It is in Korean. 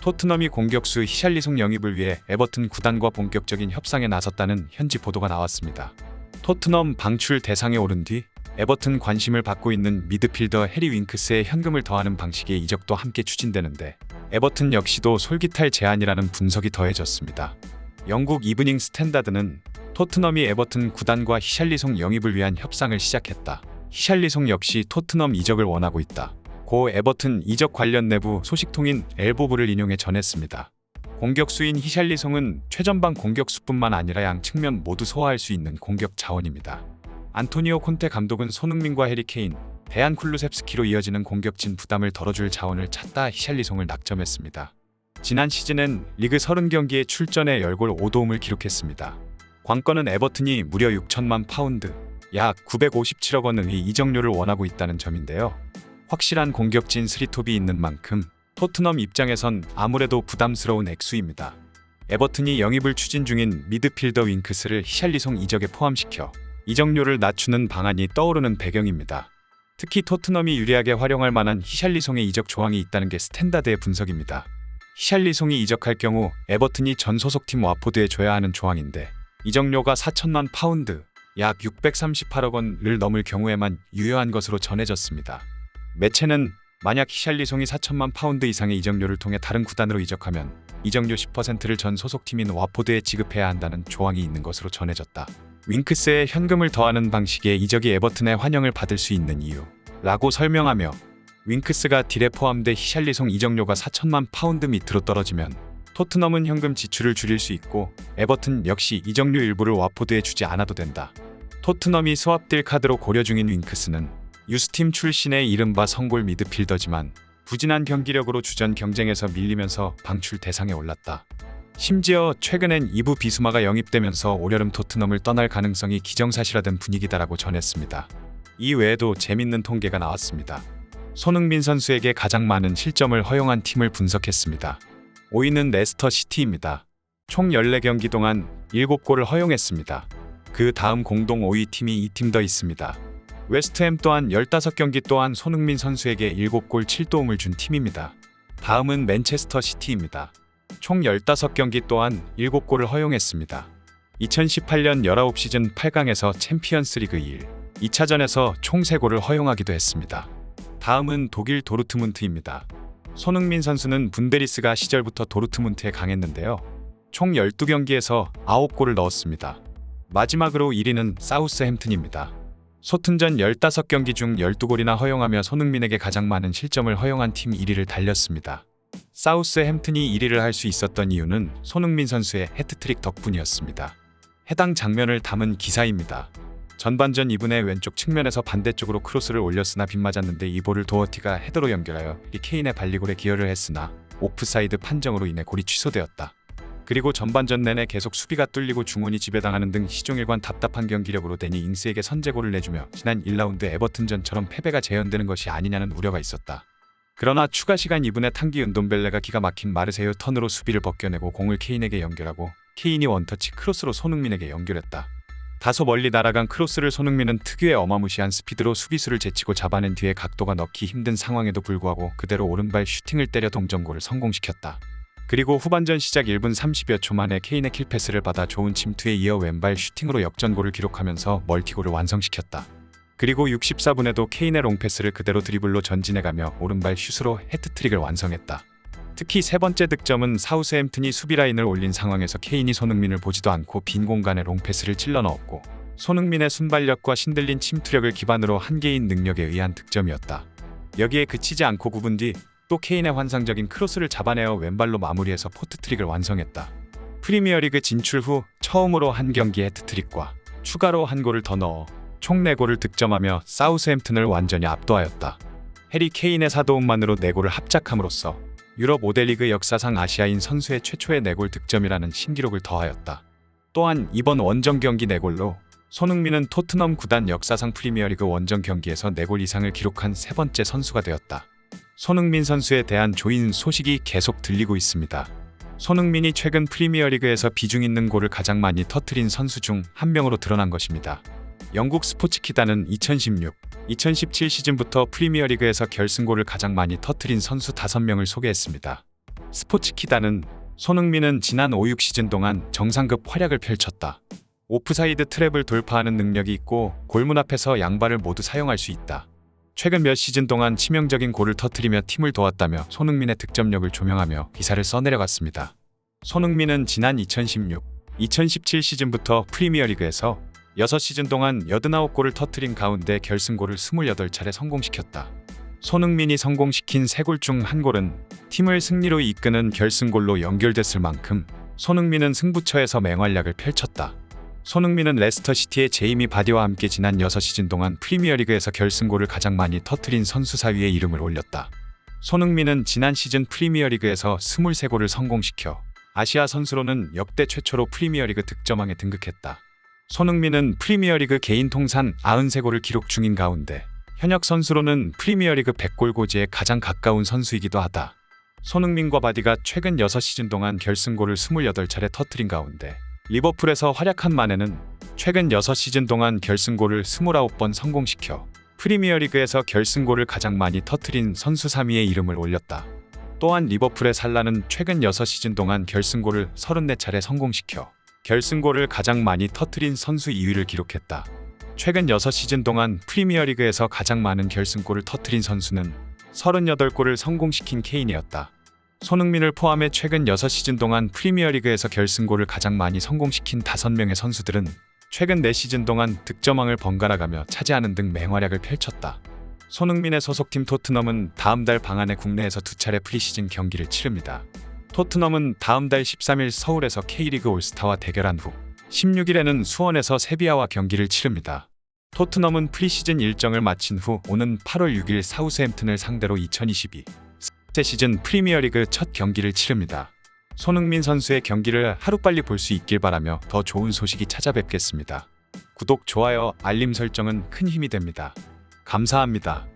토트넘이 공격수 히샬리송 영입을 위해 에버튼 구단과 본격적인 협상에 나섰다는 현지 보도가 나왔습니다. 토트넘 방출 대상에 오른 뒤 에버튼 관심을 받고 있는 미드필더 해리 윙크스의 현금을 더하는 방식의 이적도 함께 추진되는데 에버튼 역시도 솔깃할 제안이라는 분석이 더해졌습니다. 영국 이브닝 스탠다드는 토트넘이 에버튼 구단과 히샬리송 영입을 위한 협상을 시작했다. 히샬리송 역시 토트넘 이적을 원하고 있다. 고 에버튼 이적 관련 내부 소식통인 엘보브를 인용해 전했습니다. 공격수인 히샬리송은 최전방 공격수뿐만 아니라 양 측면 모두 소화할 수 있는 공격 자원입니다. 안토니오 콘테 감독은 손흥민과 해리 케인, 데안 쿨루셉스키로 이어지는 공격진 부담을 덜어줄 자원을 찾다 히샬리송을 낙점했습니다. 지난 시즌엔 리그 30경기에 출전해 10골 5도움을 기록했습니다. 관건은 에버튼이 무려 6천만 파운드, 약 957억 원의 이적료를 원하고 있다는 점인데요. 확실한 공격진 스리톱이 있는 만큼 토트넘 입장에선 아무래도 부담스러운 액수입니다. 에버튼이 영입을 추진 중인 미드필더 윙크스를 히샬리송 이적에 포함시켜 이적료를 낮추는 방안이 떠오르는 배경입니다. 특히 토트넘이 유리하게 활용할 만한 히샬리송의 이적 조항이 있다는 게 스탠다드의 분석입니다. 히샬리송이 이적할 경우 에버튼이 전 소속팀 와포드에 줘야 하는 조항인데 이적료가 4천만 파운드, 약 638억 원을 넘을 경우에만 유효한 것으로 전해졌습니다. 매체는 만약 히샬리송이 4천만 파운드 이상의 이적료를 통해 다른 구단으로 이적하면 이적료 10%를 전 소속팀인 와포드에 지급해야 한다는 조항이 있는 것으로 전해졌다. 윙크스에 현금을 더하는 방식의 이적이 에버튼의 환영을 받을 수 있는 이유라고 설명하며 윙크스가 딜에 포함돼 히샬리송 이적료가 4천만 파운드 밑으로 떨어지면 토트넘은 현금 지출을 줄일 수 있고 에버튼 역시 이적료 일부를 와포드에 주지 않아도 된다. 토트넘이 스왑딜 카드로 고려 중인 윙크스는 유스팀 출신의 이른바 성골 미드필더지만 부진한 경기력으로 주전 경쟁에서 밀리면서 방출 대상에 올랐다. 심지어 최근엔 이부 비수마가 영입되면서 올여름 토트넘을 떠날 가능성이 기정사실화된 분위기다라고 전했습니다. 이 외에도 재밌는 통계가 나왔습니다. 손흥민 선수에게 가장 많은 실점을 허용한 팀을 분석했습니다. 5위는 레스터 시티입니다. 총 14경기 동안 7골을 허용했습니다. 그 다음 공동 5위 팀이 2팀 더 있습니다. 웨스트햄 또한 15경기 동안 손흥민 선수에게 7골 7도움을 준 팀입니다. 다음은 맨체스터 시티입니다. 총 15경기 동안 7골을 허용했습니다. 2018년 19시즌 8강에서 챔피언스 리그 2차전에서 총 3골을 허용하기도 했습니다. 다음은 독일 도르트문트입니다. 손흥민 선수는 분데리스가 시절부터 도르트문트에 강했는데요. 총 12경기에서 9골을 넣었습니다. 마지막으로 1위는 사우스햄튼입니다. 소튼전 15경기 중 12골이나 허용하며 손흥민에게 가장 많은 실점을 허용한 팀 1위를 달렸습니다. 사우스햄튼이 1위를 할 수 있었던 이유는 손흥민 선수의 해트트릭 덕분이었습니다. 해당 장면을 담은 기사입니다. 전반전 2분의 왼쪽 측면에서 반대쪽으로 크로스를 올렸으나 빗맞았는데 이 볼을 도어티가 헤더로 연결하여 케인의 발리골에 기여를 했으나 오프사이드 판정으로 인해 골이 취소되었다. 그리고 전반전 내내 계속 수비가 뚫리고 중원이 지배당하는 등 시종일관 답답한 경기력으로 데니 잉스에게 선제골을 내주며 지난 1라운드 에버튼전처럼 패배가 재현되는 것이 아니냐는 우려가 있었다. 그러나 추가 시간 2분에 탄기 은돔벨레가 기가 막힌 마르세유 턴으로 수비를 벗겨내고 공을 케인에게 연결하고 케인이 원터치 크로스로 손흥민에게 연결했다. 다소 멀리 날아간 크로스를 손흥민은 특유의 어마무시한 스피드로 수비수를 제치고 잡아낸 뒤에 각도가 넣기 힘든 상황에도 불구하고 그대로 오른발 슈팅을 때려 동점골을 성공시켰다. 그리고 후반전 시작 1분 30여 초 만에 케인의 킬패스를 받아 좋은 침투에 이어 왼발 슈팅으로 역전골을 기록하면서 멀티골을 완성시켰다. 그리고 64분에도 케인의 롱패스를 그대로 드리블로 전진해가며 오른발 슛으로 해트트릭을 완성했다. 특히 세 번째 득점은 사우스햄튼이 수비라인을 올린 상황에서 케인이 손흥민을 보지도 않고 빈 공간에 롱패스를 찔러 넣었고 손흥민의 순발력과 신들린 침투력을 기반으로 한 개인 능력에 의한 득점이었다. 여기에 그치지 않고 9분 뒤 또 케인의 환상적인 크로스를 잡아내어 왼발로 마무리해서 포트트릭을 완성했다. 프리미어리그 진출 후 처음으로 한 경기 해트트릭과 추가로 한 골을 더 넣어 총 4골을 득점하며 사우스햄튼을 완전히 압도하였다. 해리 케인의 4도움만으로 4골을 합작함으로써 유럽 5대 리그 역사상 아시아인 선수의 최초의 4골 득점이라는 신기록을 더하였다. 또한 이번 원정 경기 4골로 손흥민은 토트넘 구단 역사상 프리미어리그 원정 경기에서 4골 이상을 기록한 세 번째 선수가 되었다. 손흥민 선수에 대한 조인 소식이 계속 들리고 있습니다. 손흥민이 최근 프리미어리그에서 비중 있는 골을 가장 많이 터뜨린 선수 중 한 명으로 드러난 것입니다. 영국 스포츠키다는 2016-2017 시즌부터 프리미어리그에서 결승골을 가장 많이 터뜨린 선수 5명을 소개했습니다. 스포츠키다는 손흥민은 지난 5, 6시즌 동안 정상급 활약을 펼쳤다. 오프사이드 트랩을 돌파하는 능력이 있고 골문 앞에서 양발을 모두 사용할 수 있다. 최근 몇 시즌 동안 치명적인 골을 터뜨리며 팀을 도왔다며 손흥민의 득점력을 조명하며 기사를 써내려갔습니다. 손흥민은 지난 2016, 2017 시즌부터 프리미어리그에서 6시즌 동안 89골을 터뜨린 가운데 결승골을 28차례 성공시켰다. 손흥민이 성공시킨 3골 중 1골은 팀을 승리로 이끄는 결승골로 연결됐을 만큼 손흥민은 승부처에서 맹활약을 펼쳤다. 손흥민은 레스터시티의 제이미 바디와 함께 지난 6시즌 동안 프리미어리그에서 결승골을 가장 많이 터뜨린 선수 4위에 이름을 올렸다. 손흥민은 지난 시즌 프리미어리그에서 23골을 성공시켜 아시아 선수로는 역대 최초로 프리미어리그 득점왕에 등극했다. 손흥민은 프리미어리그 개인 통산 93골을 기록 중인 가운데 현역 선수로는 프리미어리그 100골 고지에 가장 가까운 선수이기도 하다. 손흥민과 바디가 최근 6시즌 동안 결승골을 28차례 터뜨린 가운데 리버풀에서 활약한 만에는 최근 6시즌 동안 결승골을 29번 성공시켜 프리미어리그에서 결승골을 가장 많이 터뜨린 선수 3위에 이름을 올렸다. 또한 리버풀의 살라는 최근 6시즌 동안 결승골을 34차례 성공시켜 결승골을 가장 많이 터뜨린 선수 2위를 기록했다. 최근 6시즌 동안 프리미어리그에서 가장 많은 결승골을 터뜨린 선수는 38골을 성공시킨 케인이었다. 손흥민을 포함해 최근 6시즌 동안 프리미어리그에서 결승골을 가장 많이 성공시킨 5명의 선수들은 최근 4시즌 동안 득점왕을 번갈아가며 차지하는 등 맹활약을 펼쳤다. 손흥민의 소속팀 토트넘은 다음 달 방안에 국내에서 2차례 프리시즌 경기를 치릅니다. 토트넘은 다음 달 13일 서울에서 K리그 올스타와 대결한 후 16일에는 수원에서 세비야와 경기를 치릅니다. 토트넘은 프리시즌 일정을 마친 후 오는 8월 6일 사우스햄튼을 상대로 2022 새 시즌 프리미어리그 첫 경기를 치릅니다. 손흥민 선수의 경기를 하루빨리 볼 수 있길 바라며 더 좋은 소식이 찾아뵙겠습니다. 구독, 좋아요, 알림 설정은 큰 힘이 됩니다. 감사합니다.